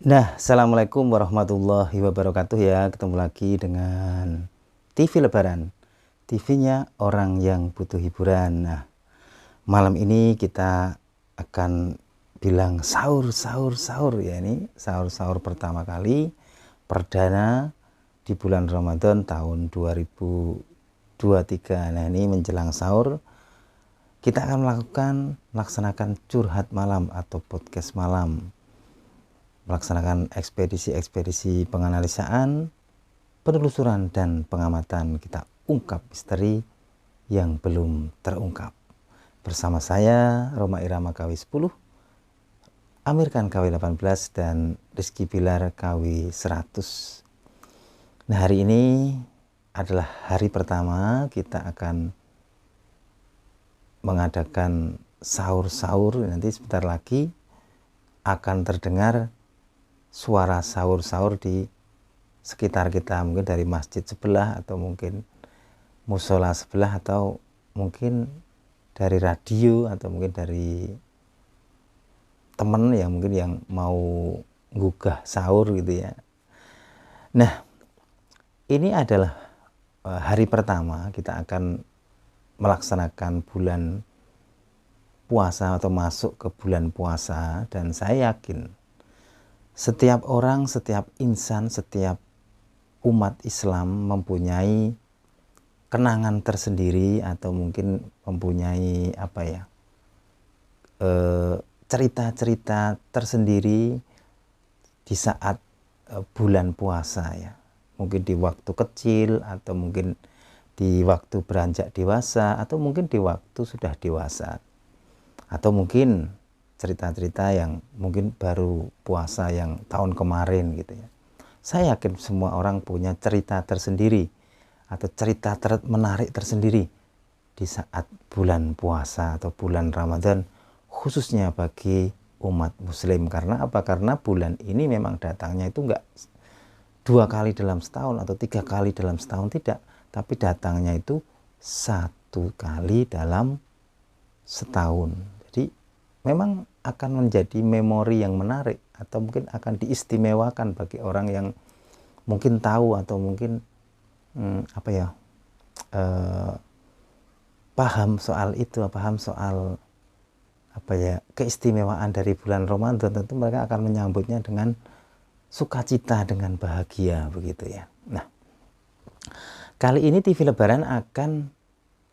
Assalamualaikum warahmatullahi wabarakatuh ya. Ketemu lagi dengan TV Lebaran, TV-nya orang yang butuh hiburan. Malam ini kita akan bilang sahur ya. Ini sahur pertama kali perdana di bulan Ramadan tahun 2023. Ini menjelang sahur kita akan melaksanakan curhat malam atau podcast malam, melaksanakan ekspedisi penganalisaan, penelusuran dan pengamatan. Kita ungkap misteri yang belum terungkap. Bersama saya Roma Irama KW 10, Amir Khan KW 18 dan Rizky Bilar KW 100. Hari ini adalah hari pertama kita akan mengadakan sahur-sahur. Nanti sebentar lagi akan terdengar suara sahur-sahur di sekitar kita, mungkin dari masjid sebelah atau mungkin musola sebelah atau mungkin dari radio atau mungkin dari teman yang mungkin yang mau gugah sahur gitu ya. Ini adalah hari pertama kita akan melaksanakan bulan puasa atau masuk ke bulan puasa, dan saya yakin setiap orang, setiap insan, setiap umat Islam mempunyai kenangan tersendiri atau mungkin mempunyai cerita-cerita tersendiri di saat bulan puasa ya. Mungkin di waktu kecil atau mungkin di waktu beranjak dewasa atau mungkin di waktu sudah dewasa, atau mungkin cerita-cerita yang mungkin baru puasa yang tahun kemarin gitu ya. Saya yakin semua orang punya cerita tersendiri atau cerita menarik tersendiri di saat bulan puasa atau bulan Ramadan, khususnya bagi umat muslim. Karena apa? Karena bulan ini memang datangnya itu enggak 2 kali dalam setahun atau 3 kali dalam setahun, tidak, tapi datangnya itu 1 kali dalam setahun. Jadi memang akan menjadi memori yang menarik atau mungkin akan diistimewakan bagi orang yang mungkin tahu atau mungkin paham soal itu, paham soal keistimewaan dari bulan Ramadan. Tentu mereka akan menyambutnya dengan sukacita, dengan bahagia begitu ya. Kali ini TV Lebaran akan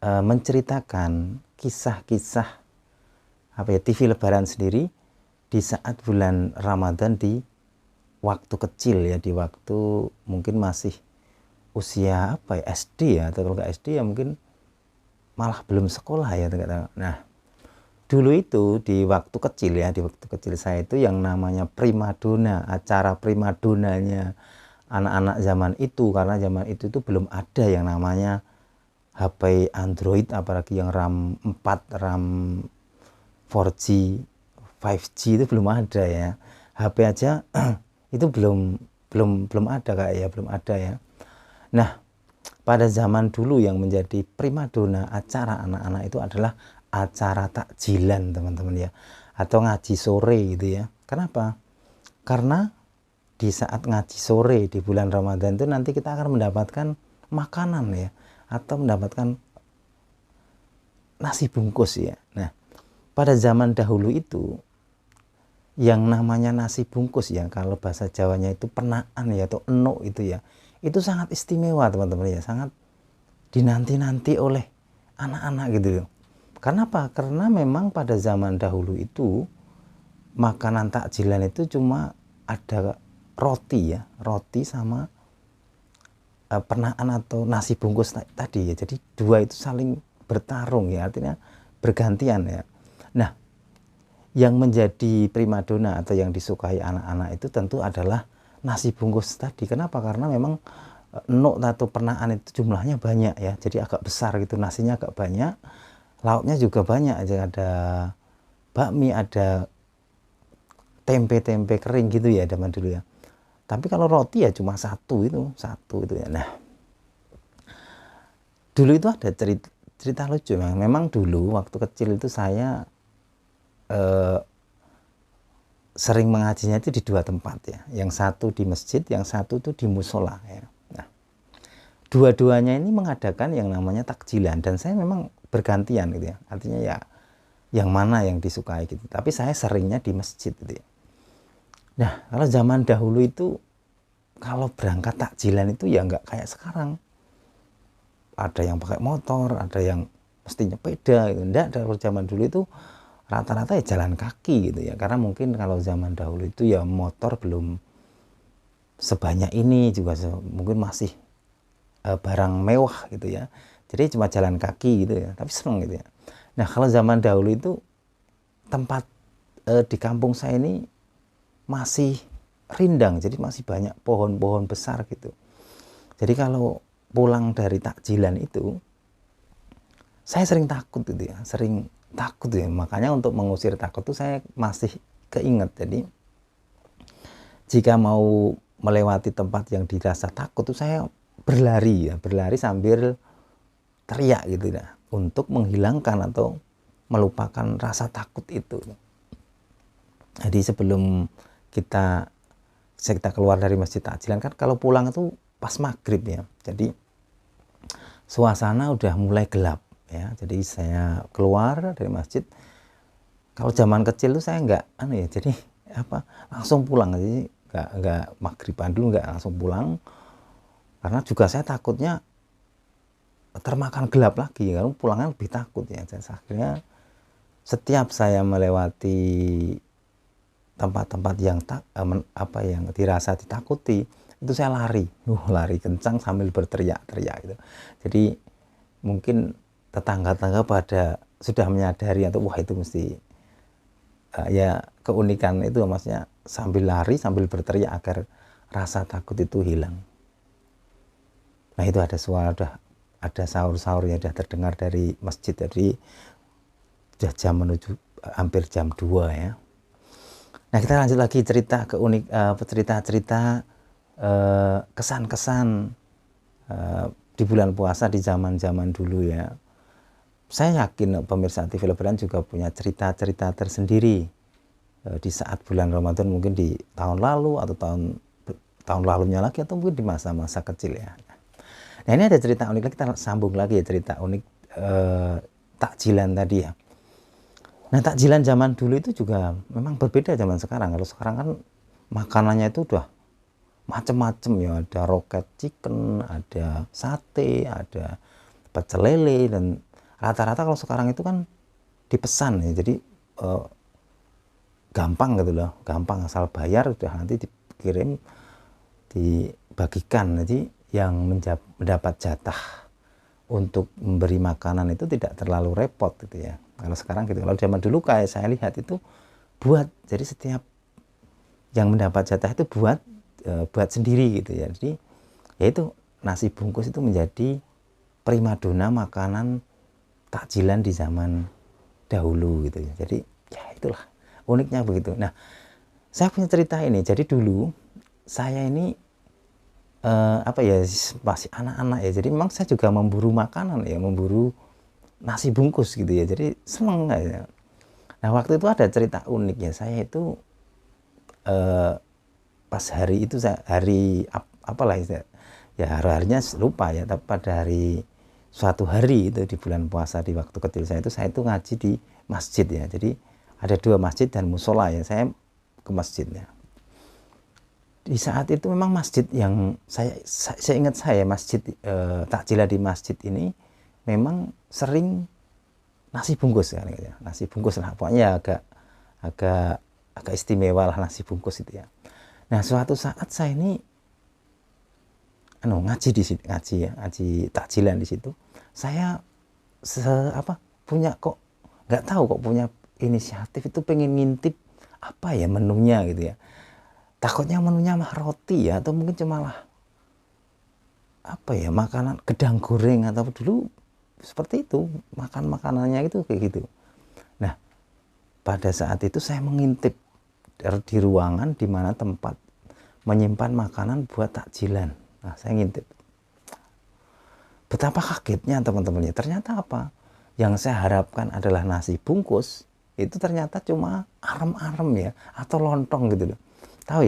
menceritakan kisah-kisah TV Lebaran sendiri di saat bulan Ramadan di waktu kecil ya, di waktu mungkin masih usia SD ya, atau kalau nggak SD ya mungkin malah belum sekolah ya. Dulu itu di waktu kecil ya, di waktu kecil saya itu yang namanya primadona, acara primadonanya anak-anak zaman itu, karena zaman itu belum ada yang namanya HP Android, apalagi yang RAM 4, RAM 4G, 5G itu belum ada ya. HP aja itu belum ada belum ada ya. Pada zaman dulu yang menjadi primadona acara anak-anak itu adalah acara takjilan teman-teman ya, atau ngaji sore gitu ya. Kenapa? Karena di saat ngaji sore di bulan Ramadan itu nanti kita akan mendapatkan makanan ya, atau mendapatkan nasi bungkus ya. Pada zaman dahulu itu yang namanya nasi bungkus ya, kalau bahasa Jawanya itu penaan ya, atau enuk itu ya, itu sangat istimewa teman-teman ya, sangat dinanti-nanti oleh anak-anak gitu loh. Kenapa? Karena memang pada zaman dahulu itu makanan takjilan itu cuma ada roti ya, roti sama penaan atau nasi bungkus tadi ya. Jadi dua itu saling bertarung ya, artinya bergantian ya. Yang menjadi primadona atau yang disukai anak-anak itu tentu adalah nasi bungkus tadi. Kenapa? Karena memang enuk atau penaan itu jumlahnya banyak ya, jadi agak besar gitu, nasinya agak banyak, lauknya juga banyak aja, ada bakmi, ada tempe kering gitu ya zaman dulu ya. Tapi kalau roti ya cuma satu itu ya. Dulu itu ada cerita lucu. Memang dulu waktu kecil itu saya sering mengajinya itu di dua tempat ya. Yang satu di masjid, yang satu itu di musola ya. Nah, dua-duanya ini mengadakan yang namanya takjilan, dan saya memang bergantian gitu ya. Artinya ya yang mana yang disukai gitu. Tapi saya seringnya di masjid gitu ya. Nah, kalau zaman dahulu itu kalau berangkat takjilan itu ya nggak kayak sekarang. Ada yang pakai motor, ada yang mestinya sepeda gitu. Enggak, kalau zaman dulu itu rata-rata ya jalan kaki gitu ya. Karena mungkin kalau zaman dahulu itu ya motor belum sebanyak ini juga, mungkin masih barang mewah gitu ya. Jadi cuma jalan kaki gitu ya, tapi seneng gitu ya. Nah, kalau zaman dahulu itu tempat di kampung saya ini masih rindang, jadi masih banyak pohon-pohon besar gitu. Jadi kalau pulang dari takjilan itu saya sering takut gitu ya, sering takut ya. Makanya untuk mengusir takut itu saya masih keinget. Jadi jika mau melewati tempat yang dirasa takut itu saya berlari ya, berlari sambil teriak gitu ya, untuk menghilangkan atau melupakan rasa takut itu. Jadi sebelum kita keluar dari masjid takjilan kan kalau pulang itu pas maghrib ya, jadi suasana udah mulai gelap ya. Jadi saya keluar dari masjid, kalau zaman kecil tuh saya nggak jadi langsung pulang, jadi nggak maghriban dulu, nggak langsung pulang, karena juga saya takutnya termakan gelap lagi, kalau pulangnya lebih takut ya. Dan akhirnya setiap saya melewati tempat-tempat yang yang dirasa ditakuti, itu saya lari kencang sambil berteriak-teriak gitu. Jadi mungkin tetangga-tetangga pada sudah menyadari atau wah itu mesti ya keunikan itu, maksudnya sambil lari sambil berteriak agar rasa takut itu hilang. Nah, itu ada suara, ada sahur-sahur yang sudah terdengar dari masjid. Jadi sudah jam menuju hampir jam 2 ya. Nah, kita lanjut lagi cerita cerita-cerita kesan-kesan di bulan puasa di zaman-zaman dulu ya. Saya yakin pemirsa TV Lebaran juga punya cerita-cerita tersendiri di saat bulan Ramadan, mungkin di tahun lalu atau tahun lalunya lagi, atau mungkin di masa-masa kecil ya. Nah, ini ada cerita unik lagi, kita sambung lagi ya cerita unik takjilan tadi ya. Nah, takjilan zaman dulu itu juga memang berbeda zaman sekarang. Kalau sekarang kan makanannya itu udah macem-macem ya, ada roket chicken, ada sate, ada pecel lele, dan rata-rata kalau sekarang itu kan dipesan ya. Jadi gampang gitu loh, gampang, asal bayar udah nanti dikirim, dibagikan. Jadi yang mendapat jatah untuk memberi makanan itu tidak terlalu repot gitu ya. Kalau sekarang gitu. Kalau zaman dulu kayak saya lihat itu buat, jadi setiap yang mendapat jatah itu buat sendiri gitu ya. Jadi ya itu, nasi bungkus itu menjadi primadona makanan takjilan di zaman dahulu gitu ya. Jadi ya itulah uniknya begitu. Nah, saya punya cerita ini. Jadi dulu saya ini masih anak-anak ya. Jadi memang saya juga memburu makanan ya, memburu nasi bungkus gitu ya. Jadi seneng ya. Nah, waktu itu ada cerita unik ya. Saya itu pas hari itu, hari apalah ya, harinya lupa ya, tapi pada hari suatu hari itu di bulan puasa di waktu kecil saya itu ngaji di masjid ya. Jadi ada 2 masjid dan musola ya. Saya ke masjid ya. Di saat itu memang masjid yang saya ingat, masjid takjilan di masjid ini memang sering nasi bungkus kan ya. Nasi bungkus lah, pokoknya agak istimewa lah nasi bungkus itu ya. Nah, suatu saat saya ini ngaji di situ, ngaji takjilan di situ. Saya punya, kok nggak tahu kok punya inisiatif itu pengen ngintip apa ya menunya gitu ya. Takutnya menunya mah roti ya, atau mungkin cuma lah makanan gedang goreng, atau dulu seperti itu makanannya itu kayak gitu. Nah, pada saat itu saya mengintip di ruangan di mana tempat menyimpan makanan buat takjilan. Nah, saya ngintip. Betapa kagetnya teman-temannya. Ternyata apa? Yang saya harapkan adalah nasi bungkus, itu ternyata cuma arem-arem ya, atau lontong gitu loh. Tahu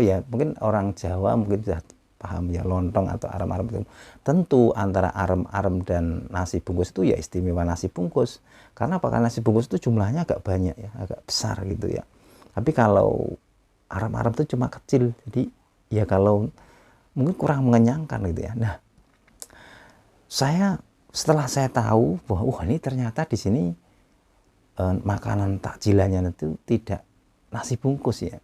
ya, mungkin orang Jawa mungkin sudah paham ya, lontong atau arem-arem itu. Tentu antara arem-arem dan nasi bungkus itu ya istimewa nasi bungkus. Karena apa? Karena nasi bungkus itu jumlahnya agak banyak ya, agak besar gitu ya. Tapi kalau arem-arem itu cuma kecil, jadi ya kalau mungkin kurang mengenyangkan gitu ya. Nah, setelah saya tahu bahwa wah ini ternyata di sini makanan takjilannya itu tidak nasi bungkus ya.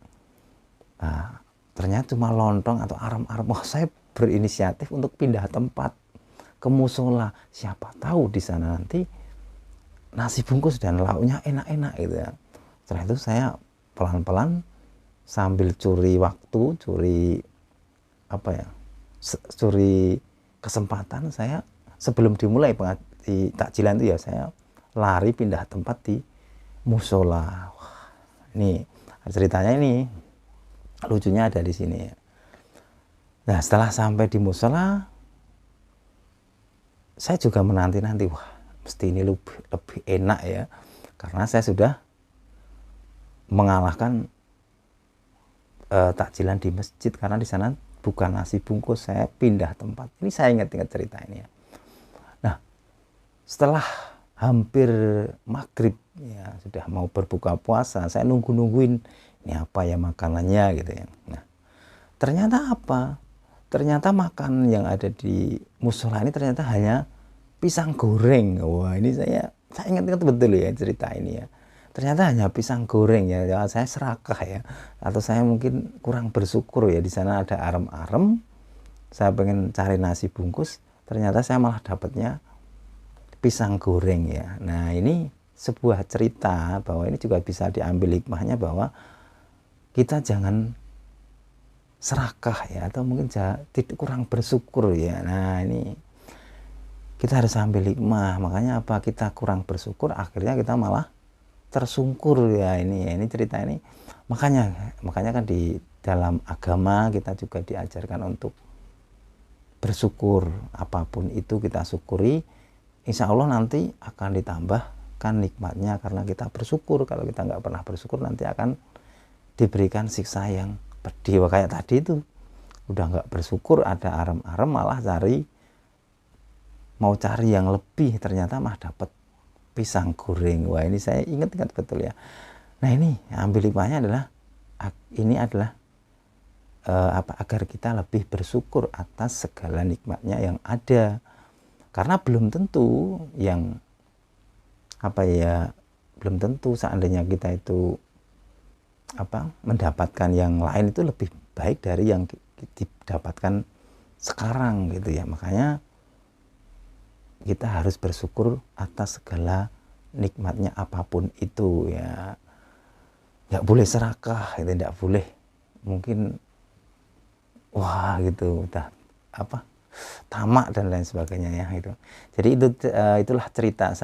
Nah, ternyata cuma lontong atau arem-arem. Wah, saya berinisiatif untuk pindah tempat ke musola. Siapa tahu di sana nanti nasi bungkus dan lauknya enak-enak gitu ya. Setelah itu saya pelan-pelan sambil curi waktu, curi kesempatan, saya sebelum dimulai di takjilan itu ya saya lari pindah tempat di musola. Wah, ini ceritanya ini lucunya ada di sini ya. Nah, setelah sampai di musola, saya juga menanti-nanti, wah mesti ini lebih enak ya, karena saya sudah mengalahkan takjilan di masjid, karena di sana bukan nasi bungkus, saya pindah tempat. Ini saya ingat-ingat cerita ini ya. Nah, setelah hampir maghrib ya, sudah mau berbuka puasa, saya nungguin ini apa ya makanannya gitu ya. Nah, ternyata apa? Ternyata makan yang ada di musola ini ternyata hanya pisang goreng. Wah, ini saya ingat-ingat betul ya cerita ini ya. Ternyata hanya pisang goreng ya. Saya serakah ya, atau saya mungkin kurang bersyukur ya, di sana ada arem-arem. Saya pengen cari nasi bungkus, ternyata saya malah dapatnya pisang goreng ya. Nah, ini sebuah cerita bahwa ini juga bisa diambil hikmahnya, bahwa kita jangan serakah ya, atau mungkin kurang bersyukur ya. Nah, ini kita harus ambil hikmah. Makanya apa, kita kurang bersyukur akhirnya kita malah tersungkur ya. Ini cerita ini, makanya kan di dalam agama kita juga diajarkan untuk bersyukur. Apapun itu kita syukuri, insya Allah nanti akan ditambahkan nikmatnya karena kita bersyukur. Kalau kita nggak pernah bersyukur, nanti akan diberikan siksa yang pedih. Kayak tadi itu udah nggak bersyukur, ada arem-arem, malah mau cari yang lebih, ternyata mah dapat pisang goreng. Wah, ini saya ingat betul ya. Nah, ini ambil hikmahnya adalah ini adalah agar kita lebih bersyukur atas segala nikmatnya yang ada, karena belum tentu belum tentu seandainya kita itu mendapatkan yang lain itu lebih baik dari yang didapatkan sekarang gitu ya. Makanya kita harus bersyukur atas segala nikmatnya apapun itu ya. Nggak boleh serakah, itu nggak boleh mungkin wah gitu udah tamak dan lain sebagainya ya gitu. Jadi itulah cerita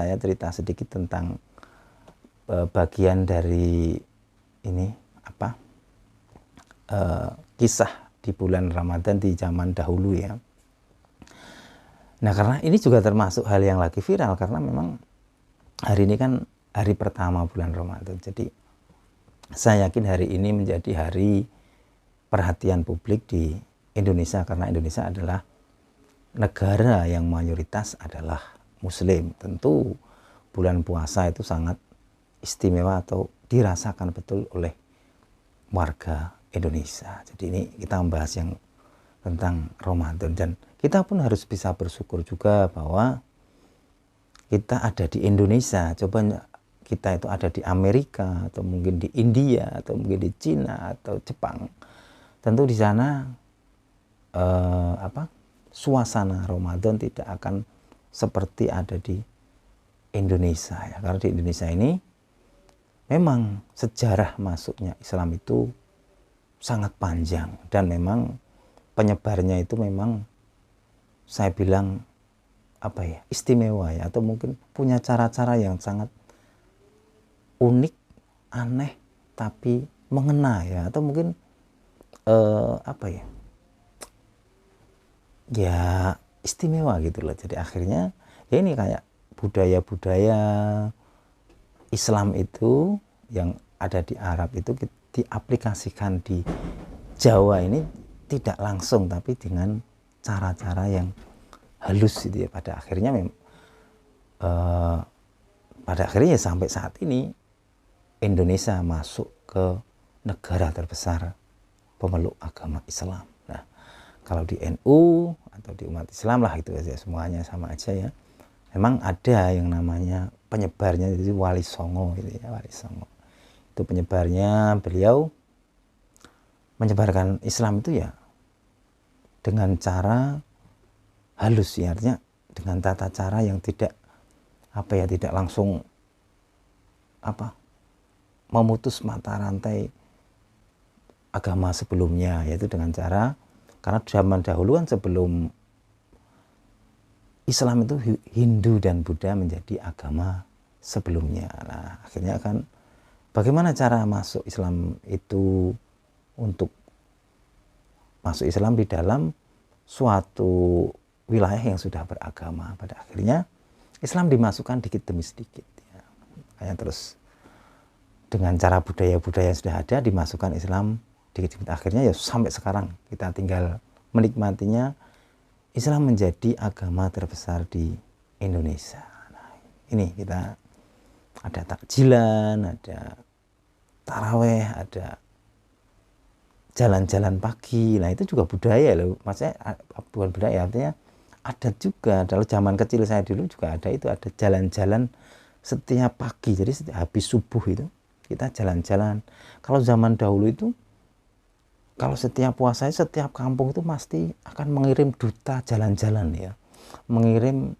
sedikit tentang bagian dari ini kisah di bulan Ramadan di zaman dahulu ya. Nah, karena ini juga termasuk hal yang lagi viral, karena memang hari ini kan hari pertama bulan Ramadan. Jadi saya yakin hari ini menjadi hari perhatian publik di Indonesia, karena Indonesia adalah negara yang mayoritas adalah Muslim. Tentu bulan puasa itu sangat istimewa atau dirasakan betul oleh warga Indonesia. Jadi ini kita membahas yang tentang Ramadan, dan kita pun harus bisa bersyukur juga bahwa kita ada di Indonesia. Coba kita itu ada di Amerika, atau mungkin di India, atau mungkin di Cina atau Jepang. Tentu di sana suasana Ramadan tidak akan seperti ada di Indonesia ya. Karena di Indonesia ini memang sejarah masuknya Islam itu sangat panjang, dan memang penyebarnya itu memang saya bilang istimewa ya, atau mungkin punya cara-cara yang sangat unik, aneh, tapi mengena ya, atau mungkin ya istimewa gitu loh. Jadi akhirnya ya ini kayak budaya-budaya Islam itu yang ada di Arab itu diaplikasikan di Jawa ini tidak langsung, tapi dengan cara-cara yang halus gitu ya. Pada akhirnya ya sampai saat ini Indonesia masuk ke negara terbesar pemeluk agama Islam. Nah, kalau di NU atau di umat Islam lah itu aja, semuanya sama aja ya. Memang ada yang namanya penyebarnya itu Wali Songo gitu ya, Wali Songo. Itu penyebarnya, beliau menyebarkan Islam itu ya dengan cara halus ya, artinya dengan tata cara yang tidak tidak langsung memutus mata rantai agama sebelumnya, yaitu dengan cara, karena zaman dahulu kan sebelum Islam itu Hindu dan Buddha menjadi agama sebelumnya. Nah, akhirnya kan bagaimana cara masuk Islam itu, untuk masuk Islam di dalam suatu wilayah yang sudah beragama. Pada akhirnya Islam dimasukkan dikit demi sedikit ya. Kayak terus dengan cara budaya-budaya yang sudah ada dimasukkan Islam dikit-dikit, akhirnya ya sampai sekarang kita tinggal menikmatinya. Islam menjadi agama terbesar di Indonesia. Nah, ini kita ada takjilan, ada taraweh, ada jalan-jalan pagi. Nah, itu juga budaya loh. Maksudnya bukan budaya, artinya ada juga. Dalam zaman kecil saya dulu juga ada itu, ada jalan-jalan setiap pagi. Jadi habis subuh itu kita jalan-jalan. Kalau zaman dahulu itu, kalau setiap puasa, setiap kampung itu pasti akan mengirim duta jalan-jalan ya, mengirim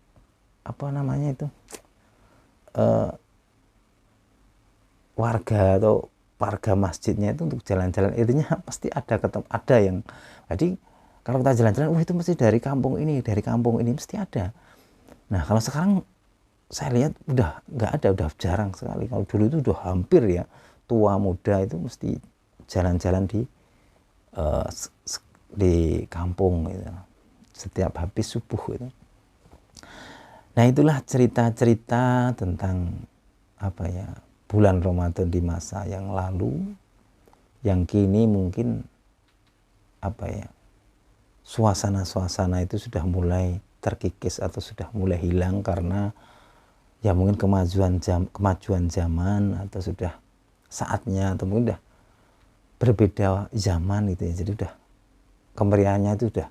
warga atau warga masjidnya itu untuk jalan-jalan. Intinya pasti ada yang, jadi kalau kita jalan-jalan, itu mesti dari kampung ini mesti ada. Nah, kalau sekarang saya lihat udah nggak ada, udah jarang sekali. Kalau dulu itu udah hampir ya, tua muda itu mesti jalan-jalan di kampung gitu, setiap habis subuh gitu. Nah, itulah cerita-cerita tentang bulan Ramadan di masa yang lalu, yang kini mungkin suasana-suasana itu sudah mulai terkikis atau sudah mulai hilang karena ya mungkin kemajuan zaman, atau sudah saatnya, atau mungkin udah berbeda zaman gitu ya. Jadi udah kemeriahannya itu udah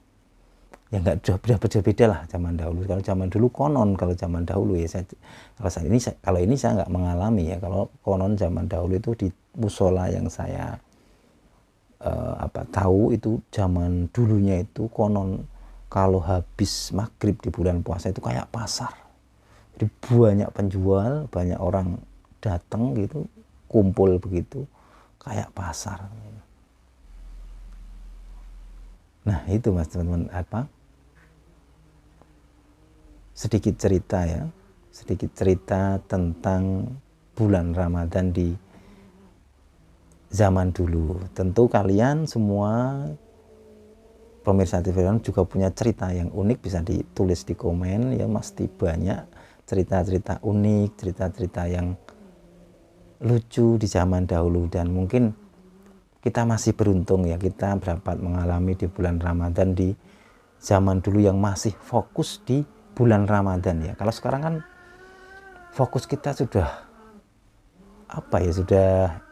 berbeda lah zaman dahulu. Kalau zaman dulu kalau zaman dahulu ya, kalau ini saya nggak mengalami ya. Kalau konon zaman dahulu itu di musola yang saya tahu itu, zaman dulunya itu konon kalau habis maghrib di bulan puasa itu kayak pasar. Jadi banyak penjual, banyak orang datang gitu, kumpul begitu kayak pasar. Nah, itu mas teman-teman, sedikit cerita tentang bulan Ramadan di zaman dulu. Tentu kalian semua pemirsa TV juga punya cerita yang unik, bisa ditulis di komen ya. Pasti banyak cerita-cerita unik, cerita-cerita yang lucu di zaman dahulu, dan mungkin kita masih beruntung ya, kita dapat mengalami di bulan Ramadan di zaman dulu yang masih fokus di bulan Ramadan ya. Kalau sekarang kan fokus kita sudah sudah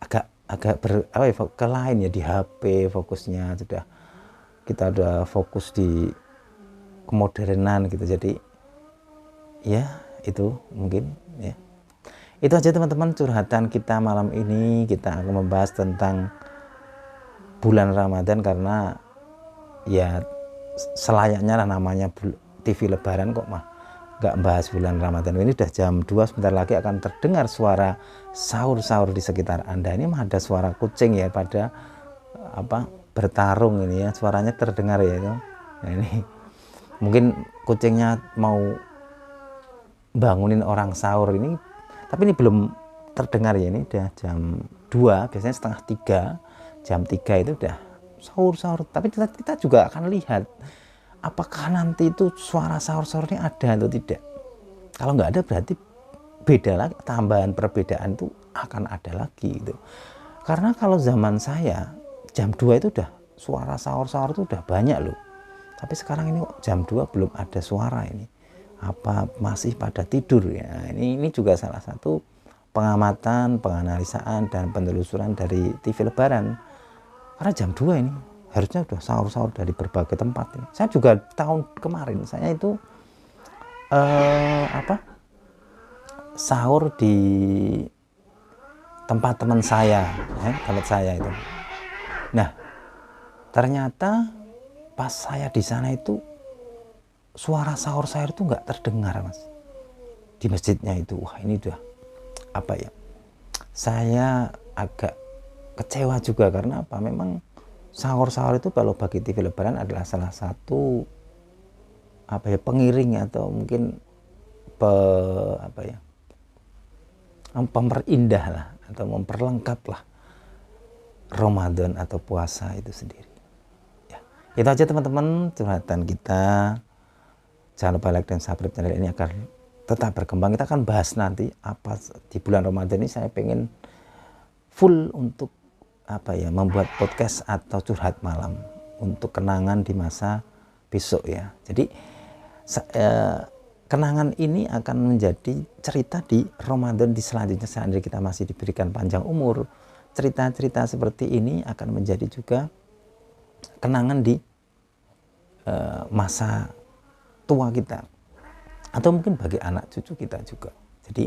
agak ke lain ya, di HP fokusnya, kita udah fokus di kemodernan gitu. Jadi ya itu mungkin ya. Itu aja teman-teman curhatan kita malam ini. Kita akan membahas tentang bulan Ramadan, karena ya selayaknya lah namanya TV Lebaran, kok nggak bahas bulan Ramadan. Ini udah jam 2, sebentar lagi akan terdengar suara sahur-sahur di sekitar Anda. Ini mah ada suara kucing ya, pada bertarung ini ya, suaranya terdengar ya itu. Nah, ini mungkin kucingnya mau bangunin orang sahur ini. Tapi ini belum terdengar ya, ini udah jam 2, biasanya setengah 3, jam 3 itu udah sahur-sahur. Tapi kita juga akan lihat apakah nanti itu suara sahur-sahur ini ada atau tidak. Kalau nggak ada berarti beda lagi, tambahan perbedaan itu akan ada lagi gitu. Karena kalau zaman saya jam 2 itu udah suara sahur-sahur itu udah banyak loh. Tapi sekarang ini jam 2 belum ada suara ini. Apa masih pada tidur ya? Ini juga salah satu pengamatan, penganalisaan dan penelusuran dari TV Lebaran. Karena jam 2 ini harusnya udah sahur-sahur dari berbagai tempat. Saya juga tahun kemarin saya itu sahur di tempat teman saya, tempat saya itu. Nah, ternyata pas saya di sana itu suara sahur saya itu nggak terdengar, Mas. Di masjidnya itu, wah ini udah apa ya? Saya agak kecewa juga karena apa? Memang sahur-sahur itu kalau bagi TV Lebaran adalah salah satu pengiring atau mungkin memperindah lah atau memperlengkap lah Ramadan atau puasa itu sendiri. Ya, itu aja teman-teman curhatan kita. Jangan lupa like dan subscribe channel ini agar tetap berkembang. Kita akan bahas nanti apa di bulan Ramadan ini. Saya pengen full untuk membuat podcast atau curhat malam untuk kenangan di masa besok ya. Jadi kenangan ini akan menjadi cerita di Ramadan di selanjutnya seandainya kita masih diberikan panjang umur. Cerita-cerita seperti ini akan menjadi juga kenangan di masa tua kita. Atau mungkin bagi anak cucu kita juga. Jadi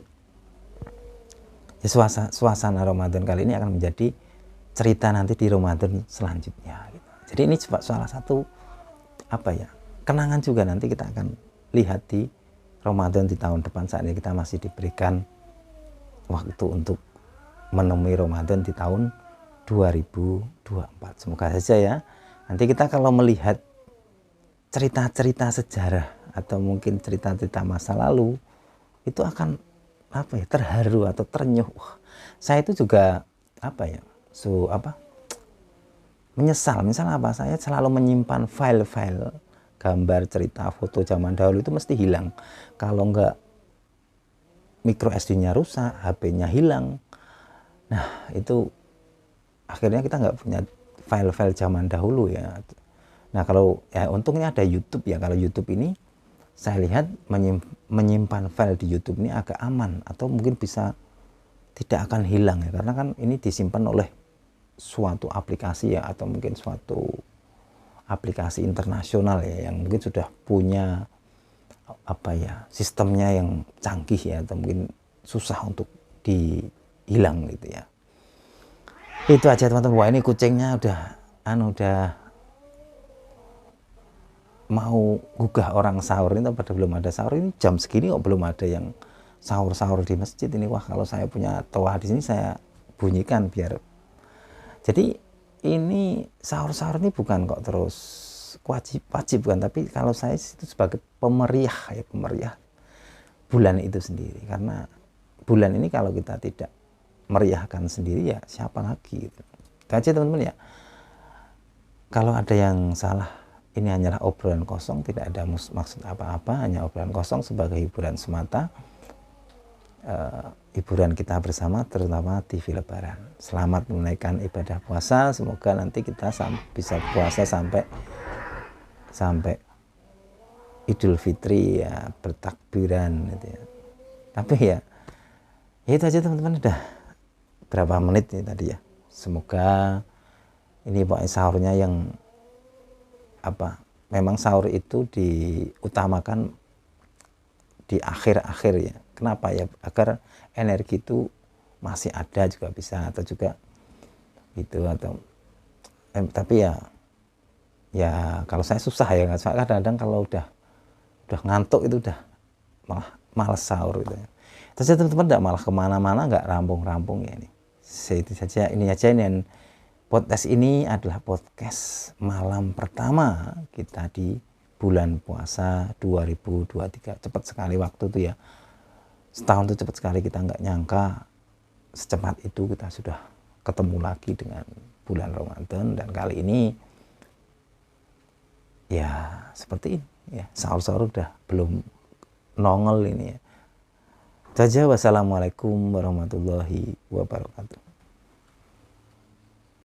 ya, suasana Ramadan kali ini akan menjadi cerita nanti di Ramadan selanjutnya. Gitu. Jadi ini salah satu kenangan juga nanti kita akan lihat di Ramadan di tahun depan saat ini kita masih diberikan waktu untuk menemui Ramadan di tahun 2024. Semoga saja ya. Nanti kita kalau melihat cerita-cerita sejarah atau mungkin cerita-cerita masa lalu itu akan terharu atau ternyuh. Saya itu juga menyesal. Misalnya saya selalu menyimpan file-file gambar, cerita, foto zaman dahulu itu mesti hilang. Kalau enggak micro SD-nya rusak, HP-nya hilang. Nah, itu akhirnya kita nggak punya file-file zaman dahulu ya. Nah, kalau ya untungnya ada YouTube ya. Kalau YouTube ini saya lihat menyimpan file di YouTube ini agak aman atau mungkin bisa tidak akan hilang ya. Karena kan ini disimpan oleh suatu aplikasi ya atau mungkin suatu aplikasi internasional ya yang mungkin sudah punya sistemnya yang canggih ya atau mungkin susah untuk dihilang gitu ya. Itu aja teman-teman. Wah, ini kucingnya udah mau gugah orang sahur ini pada belum ada sahur ini jam segini kok belum ada yang sahur-sahur di masjid ini. Wah, kalau saya punya toa di sini saya bunyikan biar. Jadi ini sahur-sahur ini bukan kok terus wajib bukan, tapi kalau saya itu sebagai pemeriah bulan itu sendiri. Karena bulan ini kalau kita tidak meriahkan sendiri ya siapa lagi gitu. Itu aja teman-teman ya. Kalau ada yang salah, ini hanyalah obrolan kosong, tidak ada maksud apa-apa, hanya obrolan kosong sebagai hiburan semata. Hiburan kita bersama terutama TV Lebaran. Selamat menunaikan ibadah puasa, semoga nanti kita bisa puasa sampai Idul Fitri ya, bertakbiran gitu ya. Tapi ya itu aja teman-teman, udah berapa menit nih tadi ya. Semoga ini pokoknya sahurnya yang memang sahur itu diutamakan di akhir-akhir ya. Kenapa ya? Agar energi itu masih ada juga bisa atau juga itu atau tapi ya kalau saya susah ya, kadang-kadang kalau udah ngantuk itu udah malah malas sahur gitu ya. Terus teman-teman tidak malah kemana-mana, nggak rampung-rampung ya ini. Itu saja ini aja ini. Podcast ini adalah podcast malam pertama kita di bulan puasa 2023. Cepat sekali waktu tuh ya. Setahun tuh cepat sekali, kita nggak nyangka secepat itu kita sudah ketemu lagi dengan bulan Ramadan. Dan kali ini ya seperti ini ya, sahur-sahur udah belum nongol ini ya. Saja, wassalamualaikum warahmatullahi wabarakatuh.